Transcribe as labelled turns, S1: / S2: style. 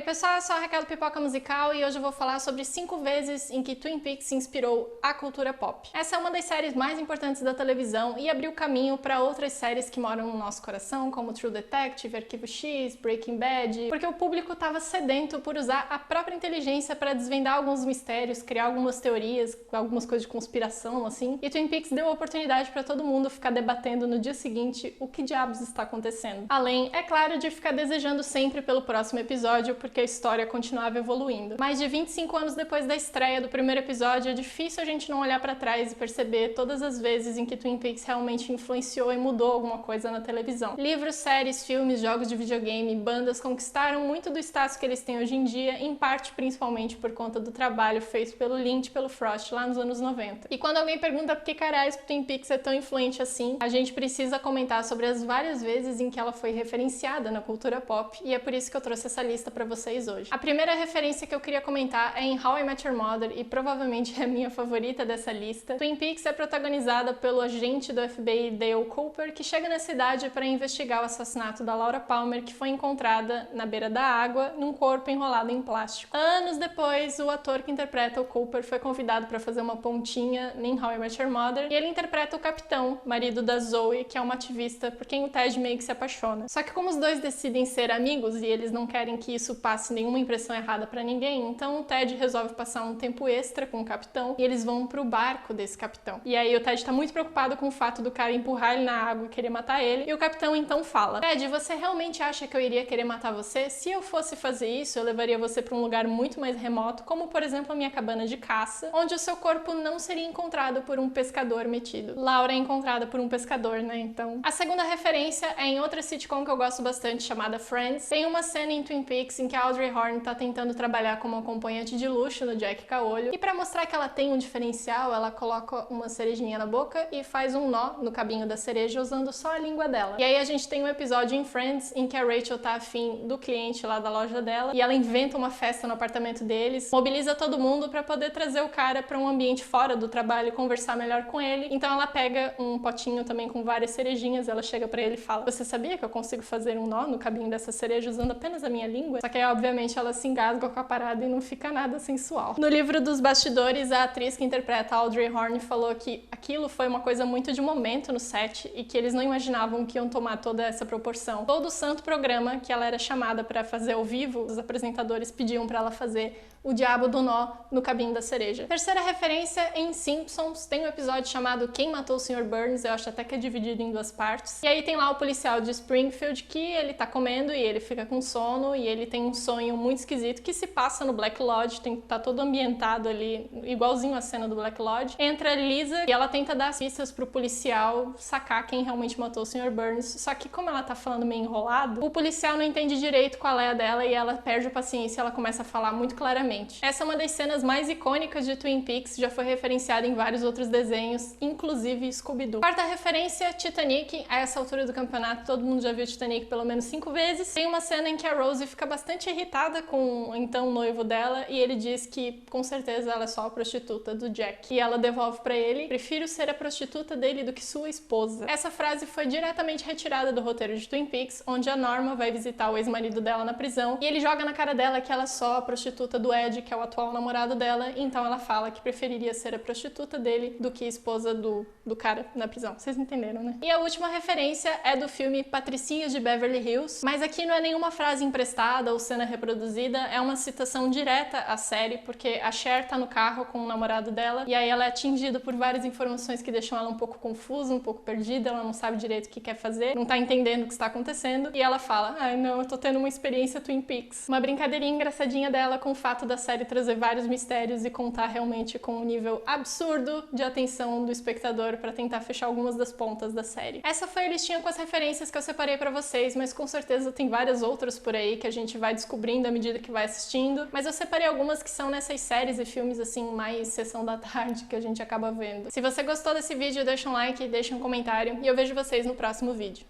S1: pessoal, eu sou a Raquel do Pipoca Musical e hoje eu vou falar sobre 5 vezes em que Twin Peaks inspirou a cultura pop. Essa é uma das séries mais importantes da televisão e abriu caminho para outras séries que moram no nosso coração, como True Detective, Arquivo X, Breaking Bad, porque o público estava sedento por usar a própria inteligência para desvendar alguns mistérios, criar algumas teorias, algumas coisas de conspiração, assim, e Twin Peaks deu a oportunidade para todo mundo ficar debatendo no dia seguinte o que diabos está acontecendo. Além, é claro, de ficar desejando sempre pelo próximo episódio, porque a história continuava evoluindo. Mais de 25 anos depois da estreia do primeiro episódio, é difícil a gente não olhar pra trás e perceber todas as vezes em que Twin Peaks realmente influenciou e mudou alguma coisa na televisão. Livros, séries, filmes, jogos de videogame, bandas conquistaram muito do status que eles têm hoje em dia, em parte principalmente por conta do trabalho feito pelo Lynch e pelo Frost lá nos anos 90. E quando alguém pergunta por que caralho Twin Peaks é tão influente assim, a gente precisa comentar sobre as várias vezes em que ela foi referenciada na cultura pop, e é por isso que eu trouxe essa lista pra vocês hoje. A primeira referência que eu queria comentar é em How I Met Your Mother, e provavelmente é a minha favorita dessa lista. Twin Peaks é protagonizada pelo agente do FBI Dale Cooper, que chega na cidade para investigar o assassinato da Laura Palmer, que foi encontrada na beira da água, num corpo enrolado em plástico. Anos depois, o ator que interpreta o Cooper foi convidado para fazer uma pontinha em How I Met Your Mother, e ele interpreta o Capitão, marido da Zoe, que é uma ativista por quem o Ted meio que se apaixona. Só que como os dois decidem ser amigos e eles não querem que isso passe nenhuma impressão errada pra ninguém, então o Ted resolve passar um tempo extra com o capitão e eles vão pro barco desse capitão. E aí o Ted tá muito preocupado com o fato do cara empurrar ele na água e querer matar ele, e o capitão então fala: Ted, você realmente acha que eu iria querer matar você? Se eu fosse fazer isso, eu levaria você pra um lugar muito mais remoto, como por exemplo a minha cabana de caça, onde o seu corpo não seria encontrado por um pescador metido. Laura é encontrada por um pescador, né? Então... A segunda referência é em outra sitcom que eu gosto bastante, chamada Friends. Tem uma cena em Twin Peaks em que a Audrey Horne tá tentando trabalhar como acompanhante de luxo no Jack Caolho, e pra mostrar que ela tem um diferencial, ela coloca uma cerejinha na boca e faz um nó no cabinho da cereja usando só a língua dela. E aí a gente tem um episódio em Friends em que a Rachel tá afim do cliente lá da loja dela e ela inventa uma festa no apartamento deles, mobiliza todo mundo pra poder trazer o cara pra um ambiente fora do trabalho e conversar melhor com ele. Então ela pega um potinho também com várias cerejinhas, ela chega pra ele e fala: você sabia que eu consigo fazer um nó no cabinho dessa cereja usando apenas a minha língua? Só que aí, obviamente, ela se engasga com a parada e não fica nada sensual. No livro dos bastidores, a atriz que interpreta a Audrey Horne falou que aquilo foi uma coisa muito de momento no set e que eles não imaginavam que iam tomar toda essa proporção. Todo o santo programa que ela era chamada pra fazer ao vivo, os apresentadores pediam pra ela fazer o diabo do nó no cabinho da cereja. Terceira referência em Simpsons, tem um episódio chamado Quem Matou o Sr. Burns, eu acho até que é dividido em 2 partes. E aí tem lá o policial de Springfield que ele tá comendo e ele fica com sono e ele tem um sonho muito esquisito que se passa no Black Lodge, tá todo ambientado ali, igualzinho a cena do Black Lodge. Entra a Lisa e ela tenta dar pistas pro policial sacar quem realmente matou o Sr. Burns, só que como ela tá falando meio enrolado, o policial não entende direito qual é a dela e ela perde a paciência e ela começa a falar muito claramente. Essa é uma das cenas mais icônicas de Twin Peaks, já foi referenciada em vários outros desenhos, inclusive Scooby-Doo. Quarta referência, Titanic. A essa altura do campeonato, todo mundo já viu Titanic pelo menos 5 vezes. Tem uma cena em que a Rose fica bastante irritada com o então noivo dela e ele diz que com certeza ela é só a prostituta do Jack. E ela devolve pra ele: prefiro ser a prostituta dele do que sua esposa. Essa frase foi diretamente retirada do roteiro de Twin Peaks, onde a Norma vai visitar o ex-marido dela na prisão e ele joga na cara dela que ela é só a prostituta do Ed, que é o atual namorado dela, então ela fala que preferiria ser a prostituta dele do que a esposa do cara na prisão. Vocês entenderam, né? E a última referência é do filme Patricinhas de Beverly Hills, mas aqui não é nenhuma frase emprestada ou cena reproduzida, é uma citação direta à série, porque a Cher tá no carro com o namorado dela e aí ela é atingida por várias informações que deixam ela um pouco confusa, um pouco perdida, ela não sabe direito o que quer fazer, não tá entendendo o que está acontecendo, e ela fala: ai não, eu tô tendo uma experiência Twin Peaks. Uma brincadeirinha engraçadinha dela com o fato da série trazer vários mistérios e contar realmente com um nível absurdo de atenção do espectador pra tentar fechar algumas das pontas da série. Essa foi a listinha com as referências que eu separei pra vocês, mas com certeza tem várias outras por aí que a gente vai descobrindo à medida que vai assistindo, mas eu separei algumas que são nessas séries e filmes assim, mais sessão da tarde que a gente acaba vendo. Se você gostou desse vídeo, deixa um like, deixa um comentário e eu vejo vocês no próximo vídeo.